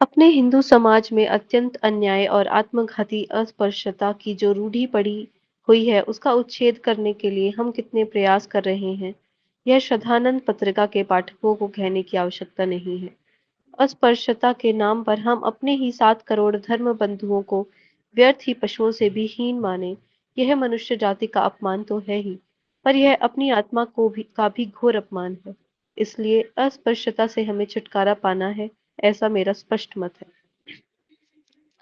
अपने हिंदू समाज में अत्यंत अन्याय और आत्मघाती अस्पृश्यता की जो रूढ़ी पड़ी हुई है, उसका उच्छेद करने के लिए हम कितने प्रयास कर रहे हैं, यह श्रद्धानंद पत्रिका के पाठकों को कहने की आवश्यकता नहीं है। अस्पृश्यता के नाम पर हम अपने ही 7 करोड़ धर्म बंधुओं को व्यर्थ ही पशुओं से भी हीन माने, यह मनुष्य जाति का अपमान तो है ही, पर यह अपनी आत्मा का भी घोर अपमान है। इसलिए अस्पृश्यता से हमें छुटकारा पाना है, ऐसा मेरा स्पष्ट मत है।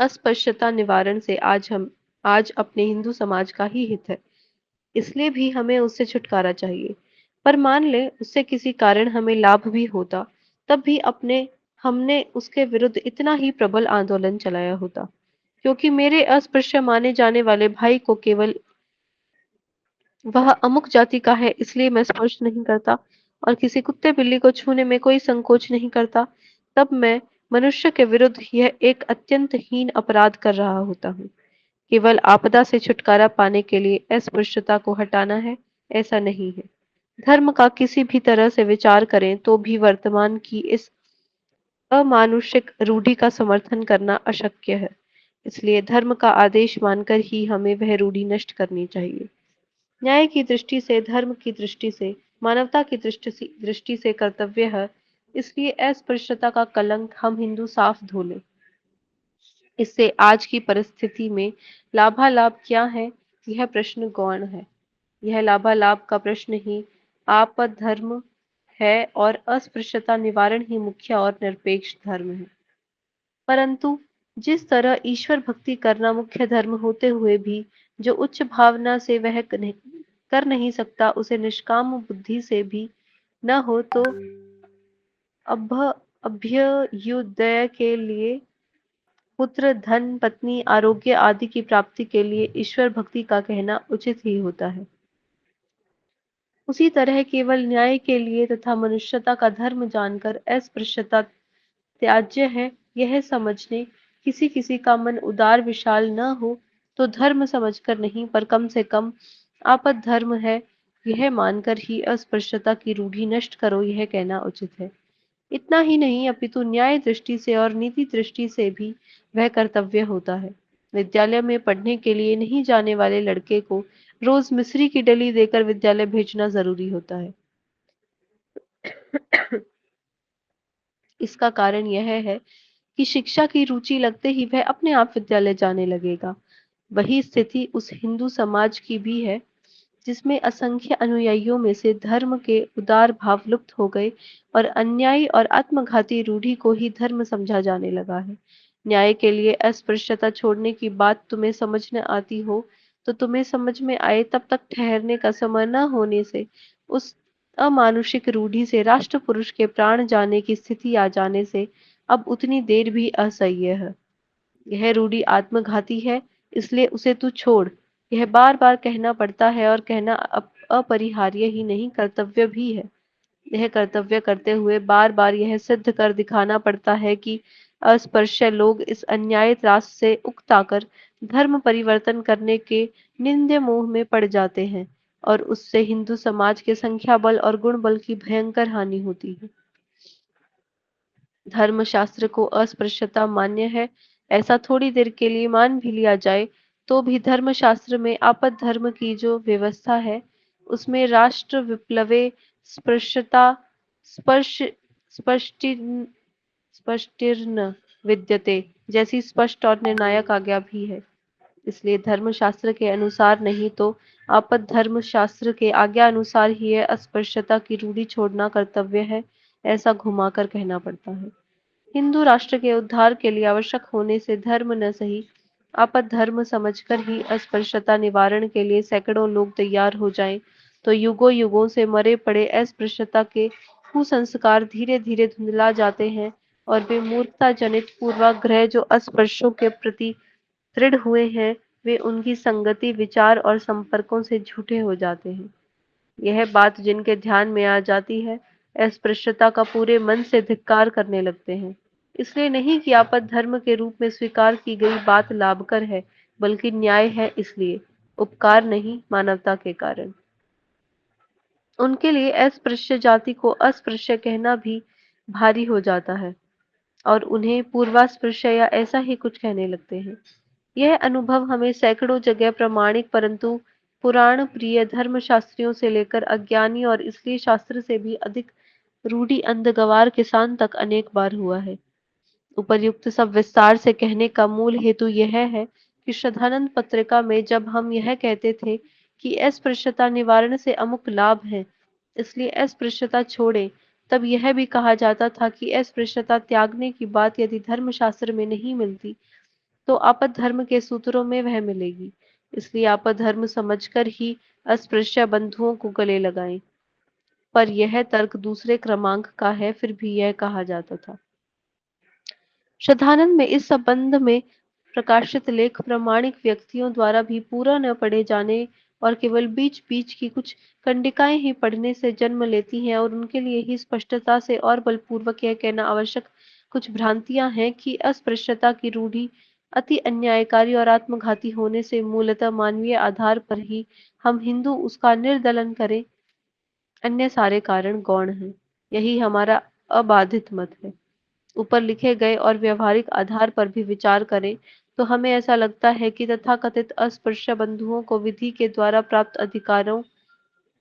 अस्पृश्यता निवारण से आज अपने हिंदू समाज का ही हित है, इसलिए भी हमें उससे छुटकारा चाहिए। पर मान ले उससे किसी कारण हमें लाभ भी होता, तब भी अपने हमने उसके विरुद्ध इतना ही प्रबल आंदोलन चलाया होता, क्योंकि मेरे अस्पृश्य माने जाने वाले भाई को केवल वह अमुक जाति का है इसलिए मैं स्पर्श नहीं करता, और किसी कुत्ते बिल्ली को छूने में कोई संकोच नहीं करता, तब मैं मनुष्य के विरुद्ध यह एक अत्यंत हीन अपराध कर रहा होता हूँ। केवल आपदा से छुटकारा पाने के लिए अस्पृश्यता को हटाना है, ऐसा नहीं है। धर्म का किसी भी तरह से विचार करें तो भी वर्तमान की इस अमानुषिक रूढ़ि का समर्थन करना अशक्य है। इसलिए धर्म का आदेश मानकर ही हमें वह रूढ़ि नष्ट करनी चाहिए। न्याय की दृष्टि से, धर्म की दृष्टि से, मानवता की दृष्टि से कर्तव्य है। इसलिए अस्पृश्यता का कलंक हम हिंदू साफ धो लें। इससे आज की परिस्थिति में लाभालाभ क्या है, यह प्रश्न गौण है। यह लाभालाभ का प्रश्न ही आपद्धर्म है और अस्पृश्यता निवारण ही मुख्य और निरपेक्ष धर्म है। परंतु जिस तरह ईश्वर भक्ति करना मुख्य धर्म होते हुए भी जो उच्च भावना से वह कर नहीं सकता, उसे निष्काम बुद्धि से भी न हो तो अभ अभ्युदय के लिए, पुत्र, धन, पत्नी, आरोग्य आदि की प्राप्ति के लिए ईश्वर भक्ति का कहना उचित ही होता है। उसी तरह केवल न्याय के लिए तथा मनुष्यता का धर्म जानकर अस्पृश्यता त्याज्य है, यह समझने किसी किसी का मन उदार विशाल न हो तो धर्म समझकर नहीं, पर कम से कम आपद धर्म है, यह मानकर ही अस्पृश्यता की रूढ़ी नष्ट करो, यह कहना उचित है। इतना ही नहीं, अपितु न्याय दृष्टि से और नीति दृष्टि से भी वह कर्तव्य होता है। विद्यालय में पढ़ने के लिए नहीं जाने वाले लड़के को रोज मिश्री की डली देकर विद्यालय भेजना जरूरी होता है। इसका कारण यह है कि शिक्षा की रुचि लगते ही वह अपने आप विद्यालय जाने लगेगा। वही स्थिति उस हिंदू समाज की भी है जिसमें असंख्य अनुयायियों में से धर्म के उदार भाव लुप्त हो गए और अन्यायी और आत्मघाती रूढ़ी को ही धर्म समझा जाने लगा है। न्याय के लिए अस्पृश्यता छोड़ने की बात तुम्हें समझ न आती हो तो तुम्हें समझ में आए तब तक ठहरने का समय न होने से, उस अमानुषिक रूढ़ी से राष्ट्र पुरुष के प्राण जाने की स्थिति आ जाने से अब उतनी देर भी असह्य है। यह रूढ़ी आत्मघाती है, इसलिए उसे तू छोड़। यह बार बार कहना पड़ता है और कहना अपरिहार्य ही नहीं, कर्तव्य भी है। यह कर्तव्य करते हुए बार बार यह सिद्ध कर दिखाना पड़ता है कि अस्पृश्य लोग इस अन्याय त्रास से उकताकर धर्म परिवर्तन करने के निंद्य मोह में पड़ जाते हैं, और उससे हिंदू समाज के संख्या बल और गुण बल की भयंकर हानि होती है। धर्मशास्त्र को अस्पृश्यता मान्य है, ऐसा थोड़ी देर के लिए मान भी लिया जाए, तो भी धर्मशास्त्र में आपद धर्म की जो व्यवस्था है, उसमें राष्ट्र विप्लवे स्पृश्यता स्पर्श स्पष्टि स्पष्टिर्न विद्यते जैसी स्पष्ट और निर्णायक आज्ञा भी है। इसलिए धर्मशास्त्र के अनुसार नहीं तो आपद धर्म शास्त्र के आज्ञा अनुसार ही यह अस्पृश्यता की रूढ़ी छोड़ना कर्तव्य है, ऐसा घुमाकर कहना पड़ता है। हिंदू राष्ट्र के उद्धार के लिए आवश्यक होने से धर्म न सही, आपद धर्म समझकर ही अस्पृश्यता निवारण के लिए सैकड़ों लोग तैयार हो जाएं, तो युगों युगों से मरे पड़े अस्पृश्यता के कुसंस्कार धीरे धीरे धुंधला जाते हैं, और वे मूर्खता जनित पूर्वाग्रह जो अस्पृश्यों के प्रति दृढ़ हुए हैं, वे उनकी संगति, विचार और संपर्कों से झूठे हो जाते हैं। यह बात जिनके ध्यान में आ जाती है, अस्पृश्यता का पूरे मन से धिक्कार करने लगते हैं। इसलिए नहीं कि आपद धर्म के रूप में स्वीकार की गई बात लाभकर है, बल्कि न्याय है, इसलिए उपकार नहीं, मानवता के कारण। उनके लिए अस्पृश्य जाति को अस्पृश्य कहना भी भारी हो जाता है। और उन्हें पूर्वास्पृश्य या ऐसा ही कुछ कहने लगते हैं। यह अनुभव हमें सैकड़ों जगह प्रामाणिक परंतु पुराण प्रिय धर्मशास्त्रियों से लेकर अज्ञानी और इसलिए शास्त्र से भी अधिक रूढ़ि अंधगवार किसान तक अनेक बार हुआ है। उपर्युक्त सब विस्तार से कहने का मूल हेतु यह है कि श्रद्धानंद पत्रिका में जब हम यह कहते थे कि अस्पृश्यता निवारण से अमुक लाभ है, इसलिए अस्पृश्यता छोड़ें, तब यह भी कहा जाता था कि अस्पृश्यता त्यागने की बात यदि धर्मशास्त्र में नहीं मिलती, तो आपद्धर्म के सूत्रों में वह मिलेगी। इसलिए आपद्धर्म समझकर ही अस्पृश्य बंधुओं को गले लगाएं। पर यह तर्क दूसरे क्रमांक का है, फिर भी यह कहा जाता था। श्रद्धानंद में इस संबंध में प्रकाशित लेख प्रामाणिक व्यक्तियों द्वारा भी पूरा न पढ़े जाने और केवल बीच-बीच की कुछ कंडिकाएँ ही पढ़ने से जन्म लेती हैं और उनके लिए ही स्पष्टता से और बलपूर्वक यह कहना आवश्यक कुछ भ्रांतियाँ हैं कि अस्पृश्यता की रूढ़ि अति अन्यायकारी और आत्मघाती होने से मूलतः मानवीय आधार पर ही हम हिंदू उसका निर्दलन करें, अन्य सारे कारण गौण हैं। यही हमारा अबाधित मत है। ऊपर लिखे गए और व्यावहारिक आधार पर भी विचार करें तो हमें ऐसा लगता है कि तथाकथित अस्पृश्य बंधुओं को विधि के द्वारा प्राप्त अधिकारों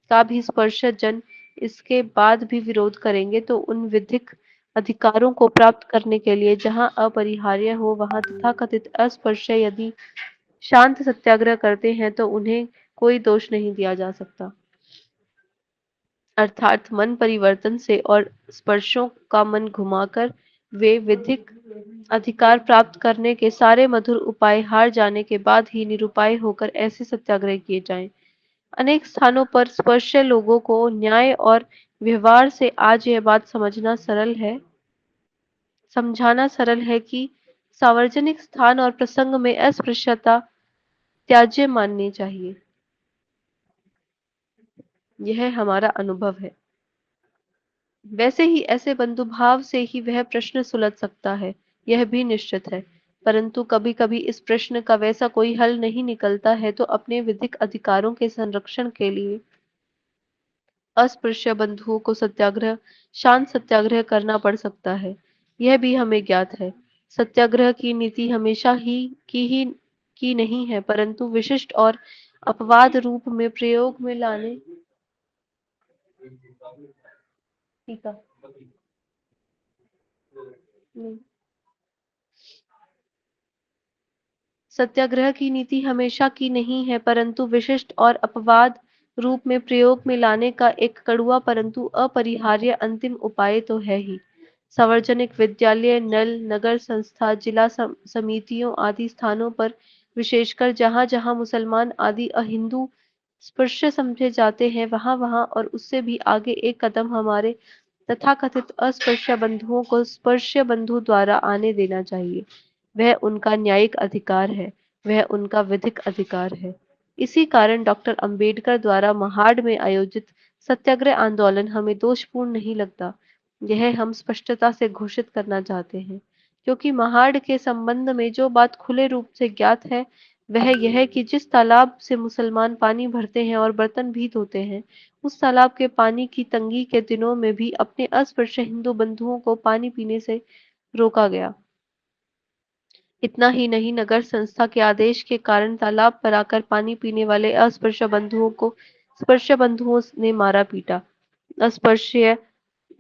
का भी स्पर्श जन इसके बाद भी विरोध करेंगे तो उन विधिक अधिकारों को प्राप्त करने के लिए जहां अपरिहार्य हो वहां तथाकथित अस्पृश्य यदि शांत सत्याग्रह करते हैं तो उन्हें कोई दोष नहीं दिया जा सकता। अर्थात मन परिवर्तन से और स्पर्शों का मन घुमाकर वे विधिक अधिकार प्राप्त करने के सारे मधुर उपाय हार जाने के बाद ही निरुपाय होकर ऐसे सत्याग्रह किए जाएं। अनेक स्थानों पर स्पर्श लोगों को न्याय और व्यवहार से आज यह बात समझाना सरल है कि सार्वजनिक स्थान और प्रसंग में अस्पृश्यता त्याज्य माननी चाहिए। यह हमारा अनुभव है। वैसे ही ऐसे बंधुभाव से ही वह प्रश्न सुलझ सकता है, यह भी निश्चित है। परंतु कभी-कभी इस प्रश्न का वैसा कोई हल नहीं निकलता है तो अपने विधिक अधिकारों के संरक्षण के लिए अस्पृश्य बंधुओं को शांत सत्याग्रह करना पड़ सकता है। यह भी हमें ज्ञात है। सत्याग्रह की नीति हमेशा ही की नहीं है, परंतु विशिष्ट और अपवाद रूप में प्रयोग में लाने ठीक है। नहीं। सत्याग्रह की नीति हमेशा की नहीं है, परंतु विशिष्ट और अपवाद रूप में प्रयोग में लाने का एक कड़वा परंतु अपरिहार्य अंतिम उपाय तो है ही। सार्वजनिक विद्यालय, नल, नगर संस्था, जिला समितियों आदि स्थानों पर विशेषकर जहाँ-जहाँ मुसलमान आदि अहिंदू स्पृश्य समझे जाते हैं, वहाँ-वहाँ और उससे भी आगे एक कदम हमारे तथाकथित अस्पृश्य बंधुओं को स्पर्श्य बंधु द्वारा आने देना चाहिए। वह उनका न्यायिक अधिकार है, वह उनका विधिक अधिकार है। इसी कारण डॉक्टर अंबेडकर द्वारा महाड़ में आयोजित सत्याग्रह आंदोलन हमें दोषपूर्ण नहीं लगता। यह हम स्पष्टता से घोषित करना चाहते हैं, क्योंकि महाड़ के संबंध में जो बात खुले रूप से ज्ञात है, वह यह कि जिस तालाब से मुसलमान पानी भरते हैं और बर्तन भी धोते हैं, उस तालाब के पानी की तंगी के दिनों में भी अपने अस्पृश्य हिंदू बंधुओं को पानी पीने से रोका गया। इतना ही नहीं, नगर संस्था के आदेश के कारण तालाब पर आकर पानी पीने वाले अस्पृश्य बंधुओं को स्पृश्य बंधुओं ने मारा पीटा। अस्पृश्य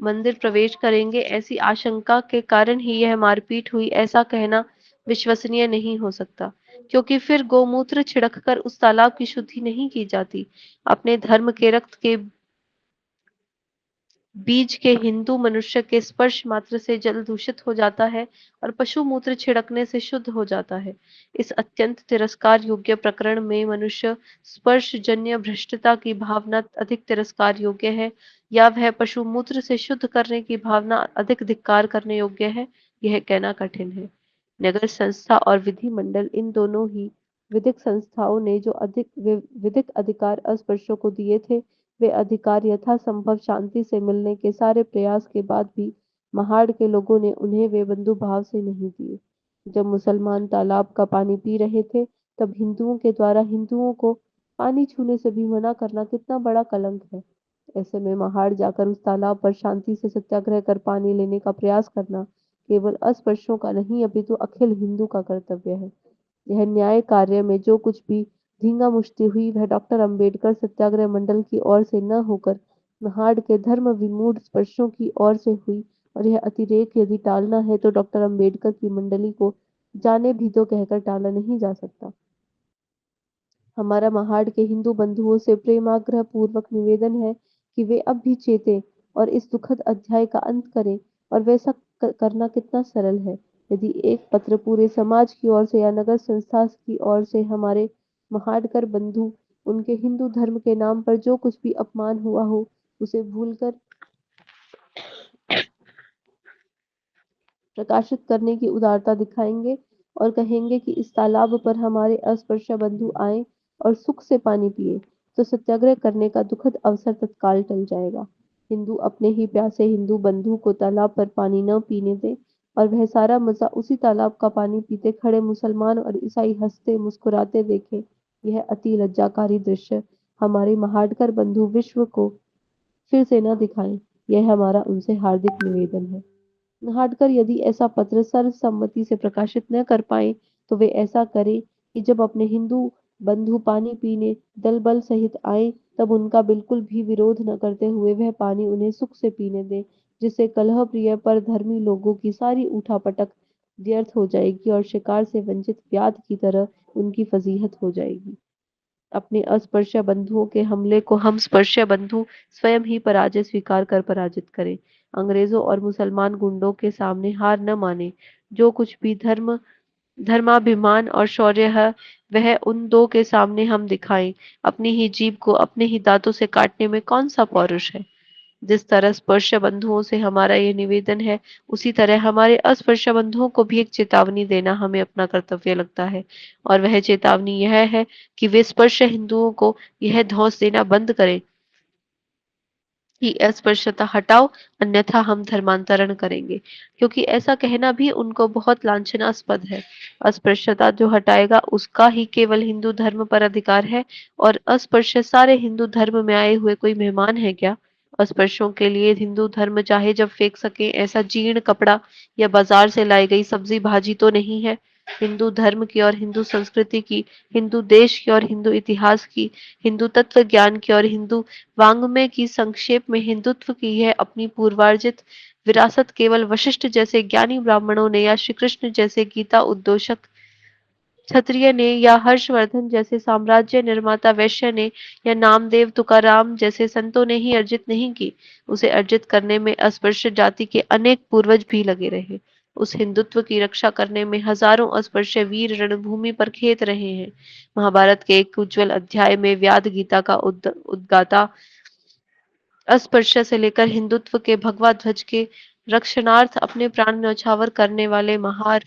मंदिर प्रवेश करेंगे ऐसी आशंका के कारण ही यह मारपीट हुई, ऐसा कहना विश्वसनीय नहीं हो सकता, क्योंकि फिर गोमूत्र छिड़क कर उस तालाब की शुद्धि नहीं की जाती। अपने धर्म के रक्त के बीज के हिंदू मनुष्य के स्पर्श मात्र से जल दूषित हो जाता है और पशु मूत्र छिड़कने से शुद्ध हो जाता है। इस अत्यंत तिरस्कार योग्य प्रकरण में मनुष्य स्पर्श जन्य भ्रष्टता की भावना अधिक तिरस्कार योग्य है या वह पशु मूत्र से शुद्ध करने की भावना अधिक धिक्कार करने योग्य है, यह कहना कठिन है। नगर संस्था और विधि मंडल इन दोनों ही विधिक संस्थाओं ने जो विधिक अधिकार अस्पृश्यों को दिए थे, वे अधिकार यथासंभव शांति से मिलने के सारे प्रयास के बाद भी महाड़ के लोगों ने उन्हें वे बंधुभाव से नहीं दिए। जब मुसलमान तालाब का पानी पी रहे थे, तब हिंदुओं के द्वारा हिंदुओं को पानी छूने से भी मना करना कितना बड़ा कलंक है। ऐसे में महाड़ जाकर उस तालाब पर शांति से सत्याग्रह कर पानी लेने का प्रयास करना केवल अस्पृश्यों का नहीं अपितु अखिल हिंदू का कर्तव्य है। यह न्याय कार्य में जो कुछ भी धींगा मुश्ती हुई वह डॉक्टर अंबेडकर सत्याग्रह मंडल की ओर से न होकर महाड़ के धर्म विमूढ़ स्पर्शों की ओर से हुई, और यह अतिरेक यदि टालना है तो डॉक्टर अंबेडकर की मंडली को जाने भी तो कहकर टाला नहीं जा सकता। हमारा महाड़ के हिंदू बंधुओं से प्रेमाग्रह पूर्वक निवेदन है कि वे अब भी चेतें और इस दुखद अध्याय का अंत करें, और वैसा करना कितना सरल है। यदि एक पत्र पूरे समाज की ओर से या नगर संस्था की ओर से हमारे महाड़कर बंधु उनके हिंदू धर्म के नाम पर जो कुछ भी अपमान हुआ हो उसे भूलकर प्रकाशित करने की उदारता दिखाएंगे और कहेंगे कि इस तालाब पर हमारे अस्पृश्य बंधु आए और सुख से पानी पिए, तो सत्याग्रह करने का दुखद अवसर तत्काल टल जाएगा। हिंदू अपने ही प्यासे हिंदू बंधु को तालाब पर पानी न पीने दे और वह सारा मजा उसी तालाब का पानी पीते खड़े मुसलमान और ईसाई हंसते मुस्कुराते देखे। यह अति लज्जाकारी दृश्य हमारे महाडकर बंधु विश्व को फिर से न दिखाएं। यह हमारा उनसे हार्दिक निवेदन है। हाटकर यदि ऐसा पत्र सर्वसम्मति से प्रकाशित न कर पाए तो वे ऐसा करें कि जब अपने हिंदू बंधु पानी पीने दल बल सहित आए तब उनका बिल्कुल भी विरोध न करते हुए वह पानी उन्हें सुख से पीने दें, जिससे कलह प्रिय पर धर्मी लोगों की सारी उठापटक व्यर्थ हो जाएगी और शिकार से वंचित व्याध की तरह उनकी फजीहत हो जाएगी। अपने अस्पृश्य बंधुओं के हमले को हम स्पृश्य बंधु स्वयं ही पराजय स्वीकार कर पराजित करें। अंग्रेजों और मुसलमान गुंडों के सामने हार न माने। जो कुछ भी धर्माभिमान और शौर्य है वह उन दो के सामने हम दिखाएं। अपनी ही जीभ को अपने ही दांतों से काटने में कौन सा पौरुष है। जिस तरह स्पर्श बंधुओं से हमारा ये निवेदन है, उसी तरह हमारे अस्पर्श बंधुओं को भी एक चेतावनी देना हमें अपना कर्तव्य लगता है। और वह चेतावनी यह है कि वे स्पर्श हिंदुओं को यह धौंस देना बंद करें कि अस्पृश्यता हटाओ, अन्यथा हम धर्मांतरण करेंगे। क्योंकि ऐसा कहना भी उनको बहुत लांछनास्पद है। अस्पृश्यता जो हटाएगा उसका ही केवल हिंदू धर्म पर अधिकार है, और अस्पृश्य सारे हिंदू धर्म में आए हुए कोई मेहमान है क्या। अस्पृश्यों के लिए हिंदू धर्म चाहे जब फेंक सके ऐसा जीर्ण कपड़ा या बाजार से लाई गई सब्जी भाजी तो नहीं है। हिंदू धर्म की और हिंदू संस्कृति की, हिंदू देश की और हिंदू इतिहास की, हिंदू तत्व ज्ञान की और हिंदू वाङ्मय की, संक्षेप में हिंदुत्व की यह अपनी पूर्वार्जित विरासत केवल वशिष्ठ जैसे ज्ञानी ब्राह्मणों ने या श्री कृष्ण जैसे गीता उद्घोषक क्षत्रिय ने या हर्षवर्धन जैसे साम्राज्य निर्माता वैश्य ने या नामदेव तुकाराम जैसे संतों ने ही अर्जित नहीं की। उसे अर्जित करने में अस्पृश्य जाति के अनेक पूर्वज भी लगे रहे। उस हिंदुत्व की रक्षा करने में हजारों अस्पृश्य वीर रणभूमि पर खेत रहे हैं। महाभारत के एक उज्ज्वल अध्याय में व्याद गीता का उद्गाता अस्पृश्य से लेकर हिंदुत्व के भगवा ध्वज के रक्षणार्थ अपने प्राण न्यौछावर करने वाले महार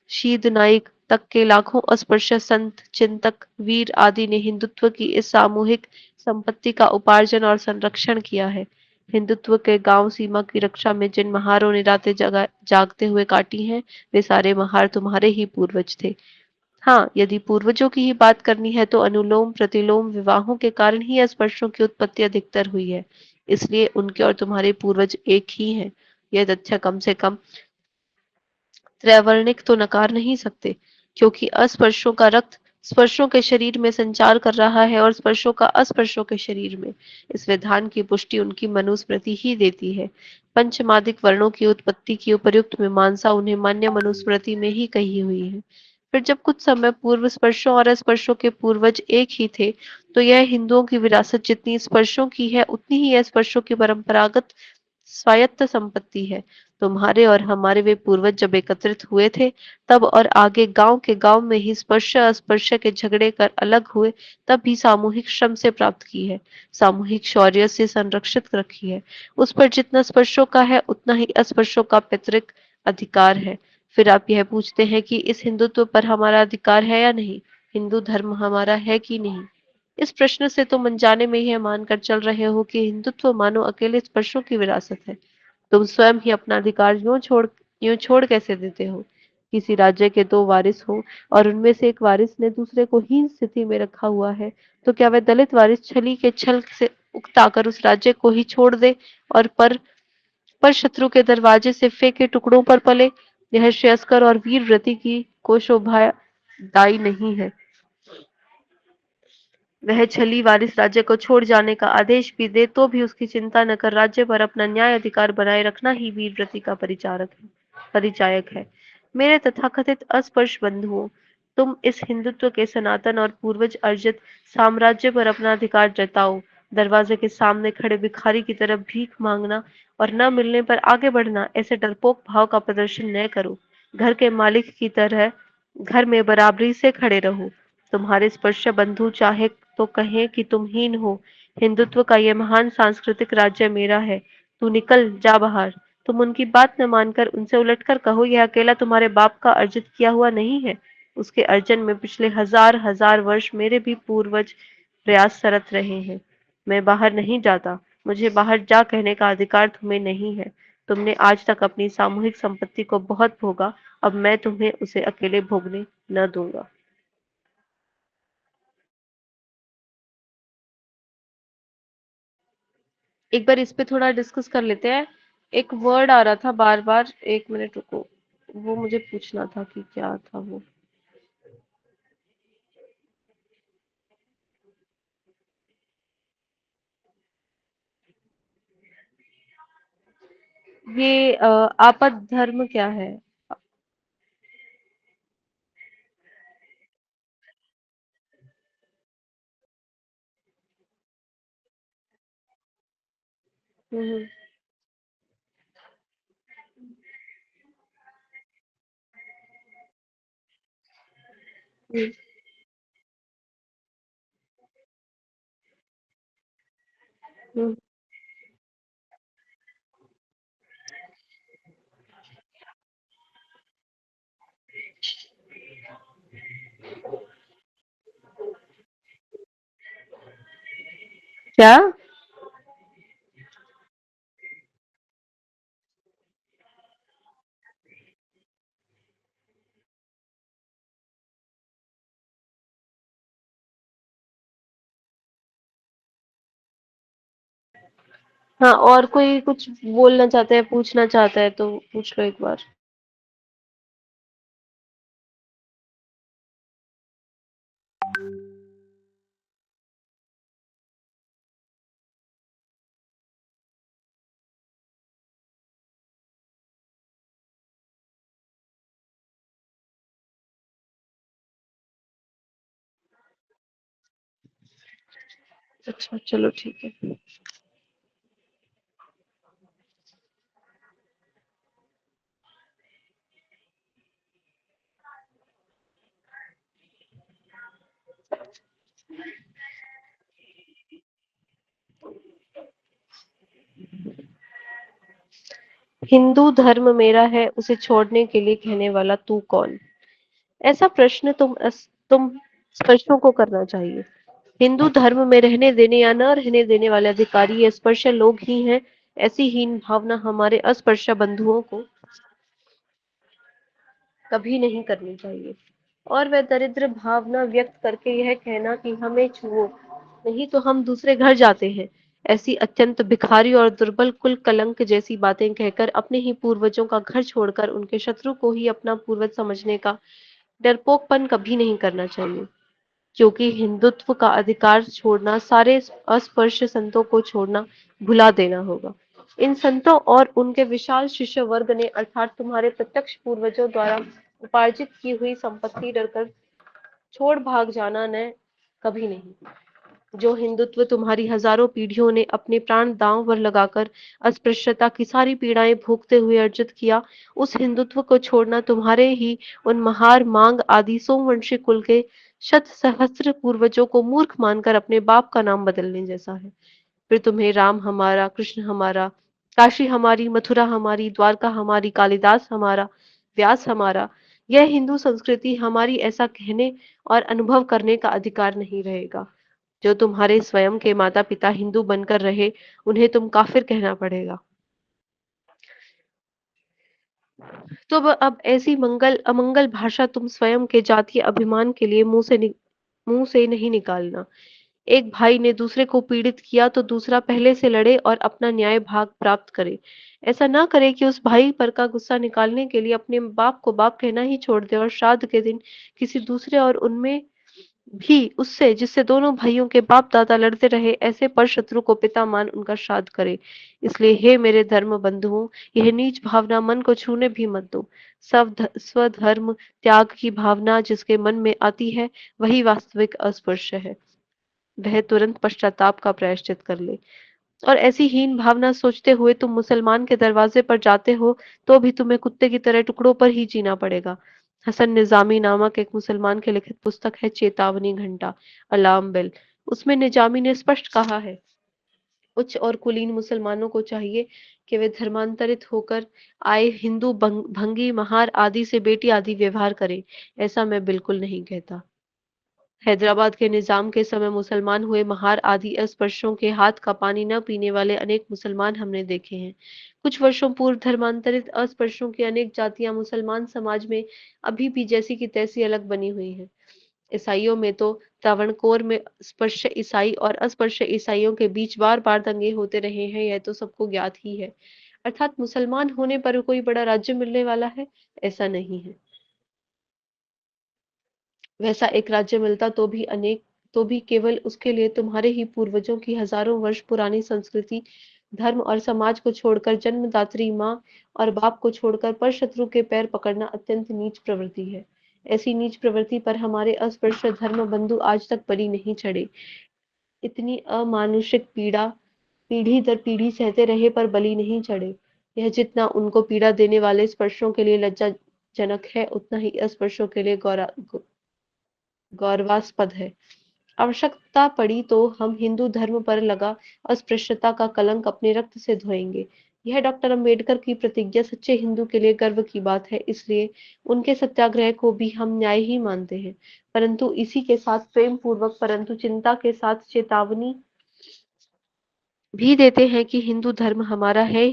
शीद नाइक तक के लाखों अस्पृश्य संत चिंतक वीर आदि ने हिंदुत्व की इस सामूहिक संपत्ति का उपार्जन और संरक्षण किया है। हिंदुत्व के गांव सीमा की रक्षा में जिन महारों ने रातें जागते हुए काटी हैं, वे सारे महार तुम्हारे ही पूर्वज थे। हाँ, यदि पूर्वजों की ही बात करनी है तो अनुलोम प्रतिलोम विवाहों के कारण ही अस्पृश्यों की उत्पत्ति अधिकतर हुई है। इसलिए उनके और तुम्हारे पूर्वज एक ही हैं। यह तथ्य कम से कम त्रैवर्णिक तो नकार नहीं सकते, क्योंकि अस्पृश्यों का रक्त स्पर्शों के शरीर में संचार कर रहा है और स्पर्शों का अस्पृश्यों के शरीर में। इस विधान की पुष्टि उनकी मनुस्मृति ही देती है। पंचमादिक वर्णों की उत्पत्ति की उपर्युक्त मीमांसा उन्हें मान्य मनुस्मृति में ही कही हुई है। फिर जब कुछ समय पूर्व स्पर्शों और अस्पर्शों के पूर्वज एक ही थे, तो यह हिंदुओं की विरासत जितनी स्पर्शों की है उतनी ही अस्पृश्यों की परंपरागत स्वायत्त संपत्ति है। तुम्हारे और हमारे वे पूर्वज जब एकत्रित हुए थे, तब और आगे गांव के गांव में ही स्पर्श अस्पृश्य के झगड़े कर अलग हुए, तब भी सामूहिक श्रम से प्राप्त की है, सामूहिक शौर्य से संरक्षित रखी है। उस पर जितना स्पर्शों का है उतना ही अस्पृश्यों का पैतृक अधिकार है। फिर आप यह पूछते हैं कि इस हिंदुत्व पर हमारा अधिकार है या नहीं, हिंदू धर्म हमारा है कि नहीं। इस प्रश्न से तुम अनजाने में यह मानकर चल रहे हो कि हिंदुत्व मानो अकेले स्पर्शों की विरासत है। तुम स्वयं ही अपना अधिकार यूं छोड़ कैसे देते हो। किसी राज्य के दो वारिस हो और उनमें से एक वारिस ने दूसरे को हीन स्थिति में रखा हुआ है, तो क्या वह दलित वारिस छली के छल से उकताकर उस राज्य को ही छोड़ दे और पर पर शत्रु के दरवाजे से फेंके टुकड़ों पर पले। यह श्रेयस्कर और वीर व्रति की को शोभादायी नहीं है। वह छली वारिस राज्य को छोड़ जाने का आदेश भी दे तो भी उसकी चिंता न कर राज्य पर अपना न्याय अधिकार बनाए रखना ही वीर व्रति का परिचायक है। मेरे तथाकथित अस्पृश्य बंधुओं, तुम इस हिंदुत्व के सनातन और पूर्वज अर्जित साम्राज्य पर अपना अधिकार जताओ। दरवाजे के सामने खड़े भिखारी की तरफ भीख मांगना और न मिलने पर आगे बढ़ना, ऐसे डरपोक भाव का प्रदर्शन न करो। घर के मालिक की तरह घर में बराबरी से खड़े रहो। तुम्हारे स्पर्श बंधु चाहे तो कहें कि तुम हीन हो। हिंदुत्व का ये महान सांस्कृतिक राज्य मेरा है। तू निकल जा बाहर। तुम उनकी बात न मानकर उनसे उलटकर कहो यह अकेला तुम्हारे बाप का अर्जित किया हुआ नहीं है। उसके अर्जन में पिछले हजार हजार वर्ष मेरे भी पूर्वज प्रयासरत रहे हैं। मैं बाहर नहीं जाता। मुझे बाहर जा कहने का अधिकार तुम्हें नहीं है। तुमने आज तक अपनी सामूहिक संपत्ति को बहुत भोगा, अब मैं तुम्हें उसे अकेले भोगने न दूंगा। एक बार इस पे थोड़ा डिस्कस कर लेते हैं। एक वर्ड आ रहा था बार बार, एक मिनट रुको, वो मुझे पूछना था कि क्या था वो। ये आपद धर्म क्या है? हम्म। हम्म। हम्म। क्या? हाँ, और कोई कुछ बोलना चाहता है, पूछना चाहता है तो पूछ लो एक बार। अच्छा, चलो ठीक है। हिंदू धर्म मेरा है, उसे छोड़ने के लिए कहने वाला तू कौन? ऐसा प्रश्न तुम स्पर्शों को करना चाहिए। हिंदू धर्म में रहने देने या न रहने देने वाले अधिकारी ये स्पर्श लोग ही हैं। ऐसी हीन भावना हमारे अस्पृश्य बंधुओं को कभी नहीं करनी चाहिए। और वह दरिद्र भावना व्यक्त करके यह कहना कि हमें छुओ, नहीं तो हम दूसरे घर जाते हैं, ऐसी अत्यंत भिखारी और दुर्बल कुल कलंक जैसी बातें कहकर अपने ही पूर्वजों का घर छोड़कर उनके शत्रु को ही अपना पूर्वज समझने का डरपोकपन कभी नहीं करना चाहिए। क्योंकि हिंदुत्व का अधिकार छोड़ना, सारे अस्पृश्य संतों को छोड़ना, भुला देना होगा। इन संतों और उनके विशाल शिष्य वर्ग ने अर्थात तुम्हारे प्रत्यक्ष पूर्वजों द्वारा उपार्जित की हुई संपत्ति डरकर छोड़ भाग जाना न कभी नहीं। जो हिंदुत्व तुम्हारी हजारों पीढ़ियों ने अपने प्राण दांव पर लगाकर अस्पृश्यता की सारी पीड़ाएं भोगते हुए अर्जित किया, उस हिंदुत्व को छोड़ना तुम्हारे ही उन महार मांग आदि सोमवंशी कुल के शत सहस्त्र पूर्वजों को मूर्ख मानकर अपने बाप का नाम बदलने जैसा है। फिर तुम्हें राम हमारा, कृष्ण हमारा, काशी हमारी, मथुरा हमारी, द्वारका हमारी, कालिदास हमारा, व्यास हमारा, यह हिंदू संस्कृति हमारी ऐसा कहने और अनुभव करने का अधिकार नहीं रहेगा। जो तुम्हारे स्वयं के माता पिता हिंदू बनकर रहे, उन्हें तुम काफिर कहना पड़ेगा। तो अब ऐसी मंगल अमंगल भाषा तुम स्वयं के जातीय अभिमान के लिए मुंह से नहीं निकालना। एक भाई ने दूसरे को पीड़ित किया तो दूसरा पहले से लड़े और अपना न्याय भाग प्राप्त करे। ऐसा ना करे कि उस भाई पर का गुस्सा निकालने के लिए अपने बाप को बाप कहना ही छोड़ दे और श्राद्ध के दिन किसी दूसरे और उनमें भी उससे जिससे दोनों भाइयों के बाप दादा लड़ते रहे ऐसे परशत्रु को पिता मान उनका श्राद्ध करे। इसलिए हे मेरे धर्म बंधुओं, यह नीच भावना मन को छूने भी मत दो। स्वधर्म त्याग की भावना जिसके मन में आती है वही वास्तविक अस्पृश्य है। वह तुरंत पश्चाताप का प्रायश्चित कर ले। और ऐसी हीन भावना सोचते हुए तुम मुसलमान के दरवाजे पर जाते हो तो भी तुम्हें कुत्ते की तरह टुकड़ों पर ही जीना पड़ेगा। हसन निजामी नामक एक मुसलमान की लिखित पुस्तक है चेतावनी घंटा, अलार्म बेल। उसमें निजामी ने स्पष्ट कहा है, उच्च और कुलीन मुसलमानों को चाहिए कि वे धर्मांतरित होकर आए हिंदू भंगी महार आदि से बेटी आदि व्यवहार करें। ऐसा मैं बिल्कुल नहीं कहता। हैदराबाद के निजाम के समय मुसलमान हुए महार आदि अस्पृश्यों के हाथ का पानी न पीने वाले अनेक मुसलमान हमने देखे हैं। कुछ वर्षों पूर्व धर्मांतरित अस्पृश्यों की अनेक जातियां मुसलमान समाज में अभी भी जैसी की तैसी अलग बनी हुई हैं। ईसाइयों में तो त्रावणकोर में स्पृश्य ईसाई और अस्पृश्य ईसाइयों के बीच बार बार दंगे होते रहे हैं, यह तो सबको ज्ञात ही है। अर्थात मुसलमान होने पर कोई बड़ा राज्य मिलने वाला है, ऐसा नहीं है। वैसा एक राज्य मिलता तो भी केवल उसके लिए तुम्हारे ही पूर्वजों की हजारों वर्ष पुरानी संस्कृति, धर्म और समाज को छोड़कर जन्मदात्री माँ और बाप को छोड़कर परशत्रु के पैर पकड़ना अत्यंत नीच प्रवृत्ति है। ऐसी नीच प्रवृत्ति पर हमारे अस्पृश्य धर्म बंधु आज तक बलि नहीं चढ़े। इतनी अमानुषिक पीड़ा पीढ़ी दर पीढ़ी सहते रहे पर बलि नहीं चढ़े। यह जितना उनको पीड़ा देने वाले स्पर्शों के लिए लज्जाजनक है, उतना ही अस्पृश्यों के लिए गौरवास्पद है। आवश्यकता पड़ी तो हम हिंदू धर्म पर लगा अस्पृश्यता का कलंक अपने रक्त से धोएंगे। यह डॉक्टर अंबेडकर की प्रतिज्ञा सच्चे हिंदू के लिए गर्व की बात है, इसलिए उनके सत्याग्रह को भी हम न्याय ही मानते हैं। परंतु इसी के साथ प्रेम पूर्वक परंतु चिंता के साथ चेतावनी भी देते हैं कि हिंदू धर्म हमारा है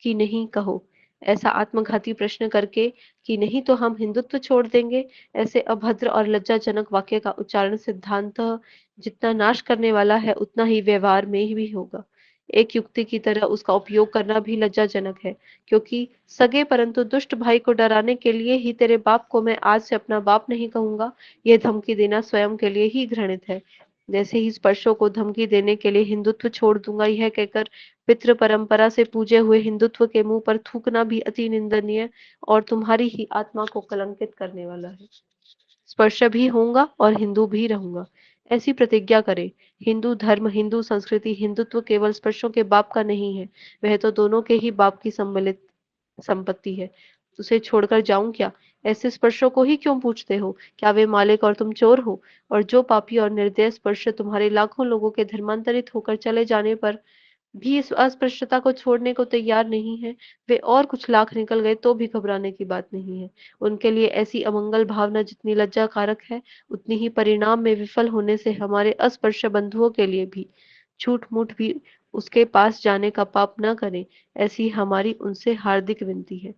कि नहीं कहो। ऐसा आत्मघाती प्रश्न करके कि नहीं तो हम हिंदुत्व छोड़ देंगे, ऐसे अभद्र और लज्जाजनक वाक्य का उच्चारण सिद्धांतः जितना नाश करने वाला है उतना ही व्यवहार में भी होगा। एक युक्ति की तरह उसका उपयोग करना भी लज्जाजनक है, क्योंकि सगे परंतु दुष्ट भाई को डराने के लिए ही तेरे बाप को मैं आज से अपना बाप नहीं कहूंगा, यह धमकी देना स्वयं के लिए ही घृणित है। जैसे ही स्पर्शों को धमकी देने के लिए हिंदुत्व छोड़ दूंगा यह कहकर पितृ परंपरा से पूजे हुए हिंदुत्व के मुंह पर थूकना भी अति निंदनीय और तुम्हारी ही आत्मा को कलंकित करने वाला है। स्पर्श भी होऊंगा और हिंदू भी रहूंगा, ऐसी प्रतिज्ञा करे। हिंदू धर्म, हिंदू संस्कृति, हिंदुत्व केवल स्पर्शों के बाप का नहीं है, वह तो दोनों के ही बाप की सम्मिलित संपत्ति है। उसे छोड़कर जाऊं क्या? ऐसे स्पर्शों को ही क्यों पूछते हो? क्या वे मालिक और तुम चोर हो? और जो पापी और निर्दय स्पर्श तुम्हारे लाखों लोगों के धर्मांतरित होकर चले जाने पर भी इस अस्पृश्यता को छोड़ने को तैयार नहीं है, वे और कुछ लाख निकल गए तो भी घबराने की बात नहीं है। उनके लिए ऐसी अमंगल भावना जितनी लज्जाकारक है, उतनी ही परिणाम में विफल होने से हमारे अस्पृश्य बंधुओं के लिए भी। झूठ-मूठ भी उसके पास जाने का पाप न करें, ऐसी हमारी उनसे हार्दिक विनती है।